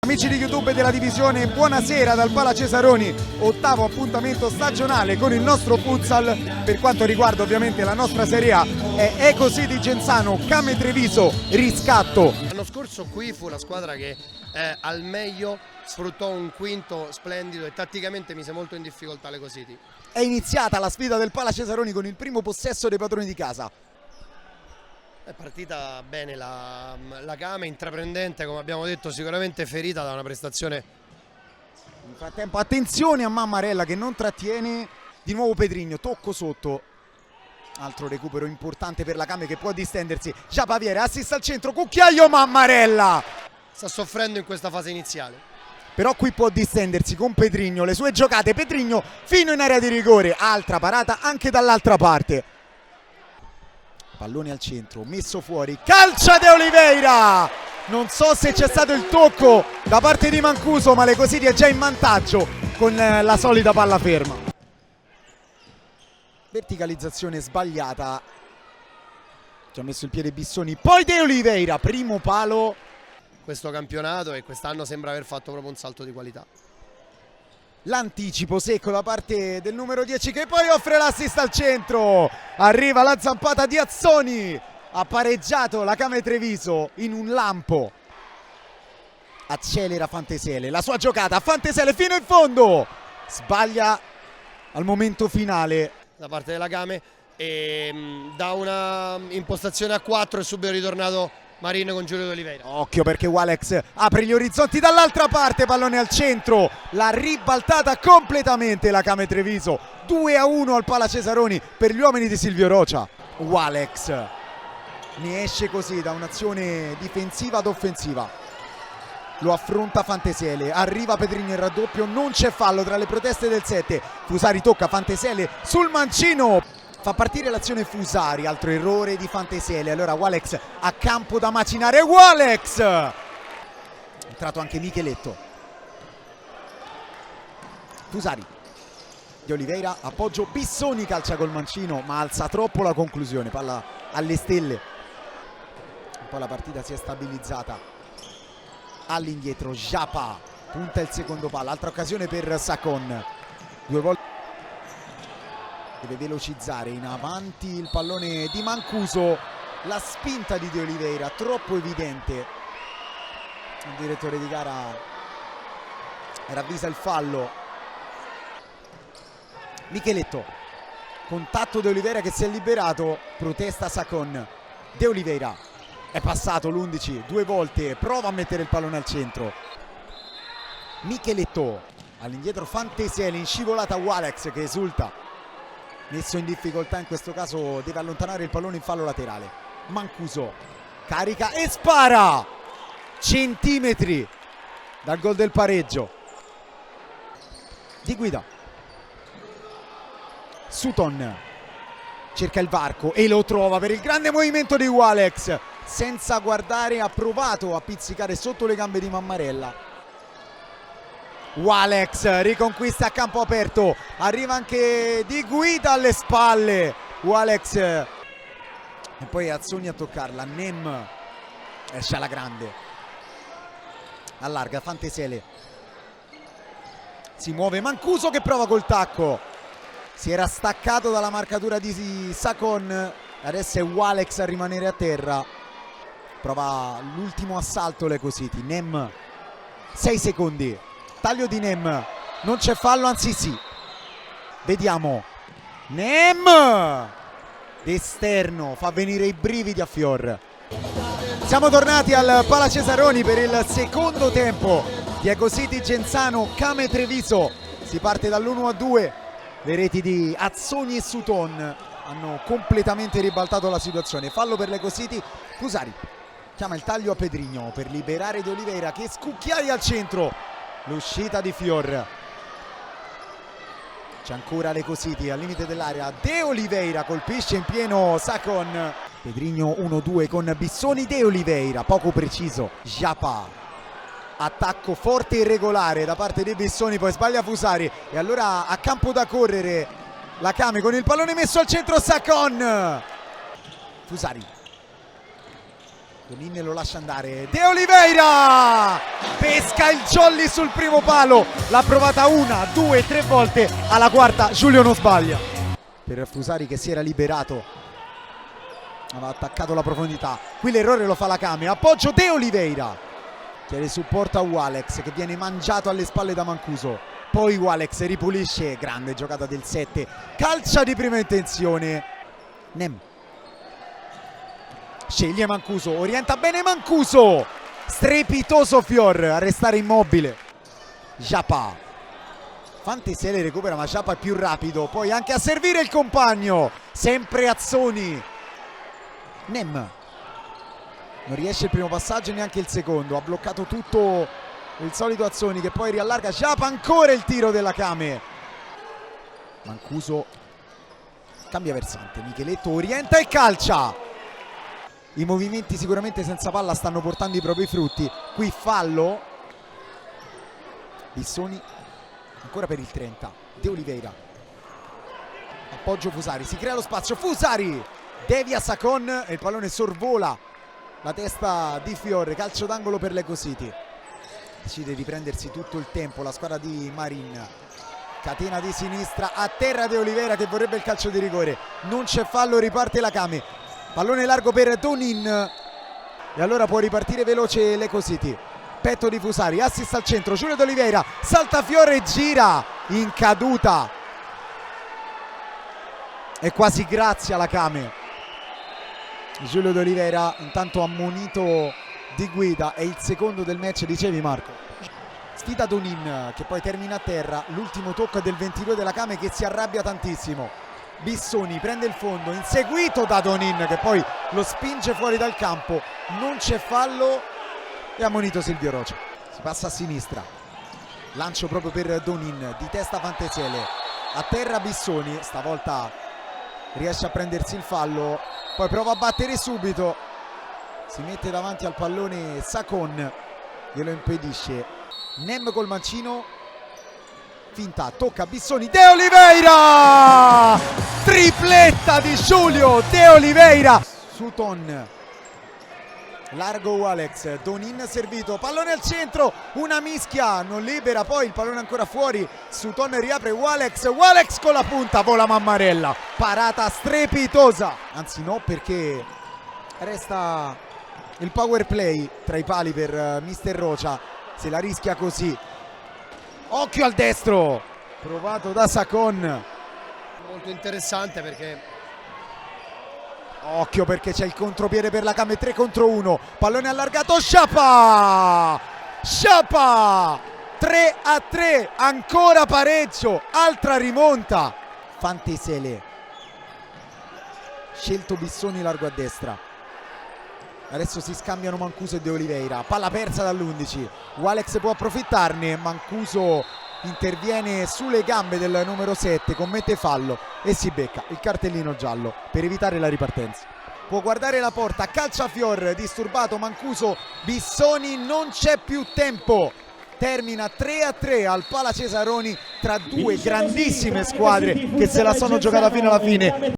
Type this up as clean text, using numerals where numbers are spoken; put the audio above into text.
Amici di YouTube della divisione, buonasera dal Pala Cesaroni, ottavo appuntamento stagionale con il nostro futsal. Per quanto riguarda ovviamente la nostra Serie A è Eco City Genzano, Came Treviso, riscatto. L'anno scorso qui fu una squadra che al meglio sfruttò un quinto splendido e tatticamente mise molto in difficoltà l'Eco City. È iniziata la sfida del Pala Cesaroni con il primo possesso dei padroni di casa. È partita bene la Came, intraprendente, come abbiamo detto, sicuramente ferita da una prestazione. Nel frattempo attenzione a Mammarella che non trattiene, di nuovo Pedrigno, tocco sotto. Altro recupero importante per la Came che può distendersi. Già Paviere, assist al centro, cucchiaio Mammarella. Sta soffrendo in questa fase iniziale. Però qui può distendersi con Pedrigno, le sue giocate, Pedrigno fino in area di rigore, altra parata anche dall'altra parte. Pallone al centro, messo fuori, calcia De Oliveira! Non so se c'è stato il tocco da parte di Mancuso, ma l'Eco City è già in vantaggio con la solita palla ferma. Verticalizzazione sbagliata. Ci ha messo il piede Bissoni, poi De Oliveira, primo palo. Questo campionato e quest'anno sembra aver fatto proprio un salto di qualità. L'anticipo secco da parte del numero 10 che poi offre l'assist al centro. Arriva la zampata di Azzoni. Ha pareggiato la Came Treviso in un lampo. Accelera Fantesele, la sua giocata, Fantesele fino in fondo. Sbaglia al momento finale Da parte della Came e da una impostazione a 4 è subito ritornato Marin con Giulio De Oliveira. Occhio perché Walex apre gli orizzonti dall'altra parte, pallone al centro, l'ha ribaltata completamente la Came Treviso. 2-1 al Pala Cesaroni per gli uomini di Silvio Rocia. Walex ne esce così da un'azione difensiva ad offensiva. Lo affronta Fantesele, arriva Pedrigno in raddoppio, non c'è fallo tra le proteste del 7. Fusari tocca Fantesele sul mancino. Fa partire l'azione Fusari, altro errore di Fantesele. Allora Walex a campo da macinare. Walex! È entrato anche Micheletto. Fusari. De Oliveira, appoggio Bissoni, calcia col mancino, ma alza troppo la conclusione. Palla alle stelle. Un po' la partita si è stabilizzata. All'indietro, Japa. Punta il secondo palo. Altra occasione per Sacon. Due volte. Deve velocizzare in avanti il pallone di Mancuso, la spinta di De Oliveira troppo evidente. Il direttore di gara ravvisa il fallo. Micheletto, contatto De Oliveira che si è liberato, protesta Sacon. De Oliveira è passato l'11 due volte, prova a mettere il pallone al centro. Micheletto all'indietro, Fantesele in scivolata, Walex che esulta. Messo in difficoltà in questo caso, deve allontanare il pallone in fallo laterale. Mancuso carica e spara centimetri dal gol del pareggio. Di guida Sutton cerca il varco e lo trova per il grande movimento di Walex. Senza guardare ha provato a pizzicare sotto le gambe di Mammarella. Walex riconquista a campo aperto, arriva anche Di Guida alle spalle. Walex e poi Azzoni a toccarla. Nem esce alla grande, allarga Fantesele, si muove Mancuso che prova col tacco, si era staccato dalla marcatura di Sacon, adesso è Walex a rimanere a terra. Prova l'ultimo assalto l'Eco City. Nem 6 secondi, taglio di Nem, non c'è fallo, anzi sì. Vediamo Nem d'esterno, fa venire i brividi a fior. Siamo tornati al Pala Cesaroni per il secondo tempo di Eco City Genzano Came Treviso. Si parte dall'1-2, le reti di Azzoni e Sutton hanno completamente ribaltato la situazione. Fallo per l'Eco City. Fusari chiama il taglio a Pedrigno per liberare De Oliveira che scucchiaia al centro. L'uscita di Fior. C'è ancora l'Eco City al limite dell'area. De Oliveira colpisce in pieno Sacon. Pedrigno 1-2 con Bissoni. De Oliveira poco preciso. Japa, attacco forte e irregolare da parte dei Bissoni, poi sbaglia Fusari e allora a campo da correre la Came con il pallone messo al centro. Sacon. Fusari Donin lo lascia andare, De Oliveira pesca il jolly sul primo palo, l'ha provata 1, 2, 3 volte, alla quarta Giulio non sbaglia. Per Fusari che si era liberato, aveva attaccato la profondità, qui l'errore lo fa la Kame, appoggio De Oliveira, chiede supporto a Walex che viene mangiato alle spalle da Mancuso, poi Walex ripulisce, grande giocata del 7, calcia di prima intenzione, Nem sceglie Mancuso, orienta bene Mancuso, strepitoso Fior a restare immobile. Japa, Fantisele recupera ma Japa è più rapido, poi anche a servire il compagno, sempre Azzoni. Nem non riesce il primo passaggio e neanche il secondo, ha bloccato tutto il solito Azzoni che poi riallarga. Japa, ancora il tiro della Kame, Mancuso cambia versante, Micheletto orienta e calcia. I movimenti sicuramente senza palla stanno portando i propri frutti. Qui fallo. Bissoni ancora per il 30. De Oliveira. Appoggio Fusari. Si crea lo spazio. Fusari devia Sacon e il pallone sorvola la testa di Fior. Calcio d'angolo per l'Eco City. Decide di prendersi tutto il tempo la squadra di Marin. Catena di sinistra. A terra De Oliveira che vorrebbe il calcio di rigore. Non c'è fallo, riparte la Kame. Pallone largo per Donin e allora può ripartire veloce l'Eco City. Petto di Fusari, assist al centro, Giulio De Oliveira, salta Fiore e gira in caduta. E quasi grazie alla Kame. Giulio De Oliveira intanto ammonito di guida, è il secondo del match, dicevi Marco. Sfida Donin che poi termina a terra, l'ultimo tocco è del 22 della Kame che si arrabbia tantissimo. Bissoni prende il fondo, inseguito da Donin che poi lo spinge fuori dal campo, non c'è fallo e ha ammonito Silvio Rocha. Si passa a sinistra, lancio proprio per Donin, di testa Fantisele, a terra Bissoni, stavolta riesce a prendersi il fallo, poi prova a battere subito, si mette davanti al pallone Sacon, glielo impedisce. Nem col mancino, finta, tocca Bissoni, De Oliveira, tripletta di Giulio De Oliveira. Sutton, largo Walex, Donin servito, pallone al centro, una mischia, non libera, poi il pallone ancora fuori, Sutton riapre, Walex con la punta, vola Mammarella, parata strepitosa, anzi no perché resta il power play tra i pali per Mister Rocha, se la rischia così. Occhio al destro, provato da Sacon. Molto interessante perché... Occhio perché c'è il contropiede per la Kame, 3 contro 1. Pallone allargato, Sciapa! 3-3, ancora pareggio, altra rimonta. Fantisele. Scelto Bissoni largo a destra. Adesso si scambiano Mancuso e De Oliveira, palla persa dall'11, Walex può approfittarne, Mancuso interviene sulle gambe del numero 7, commette fallo e si becca il cartellino giallo per evitare la ripartenza. Può guardare la porta, calcia Fior, disturbato Mancuso, Bissoni, non c'è più tempo. Termina 3-3 al Pala Cesaroni tra due grandissime squadre che se la sono giocata fino alla fine.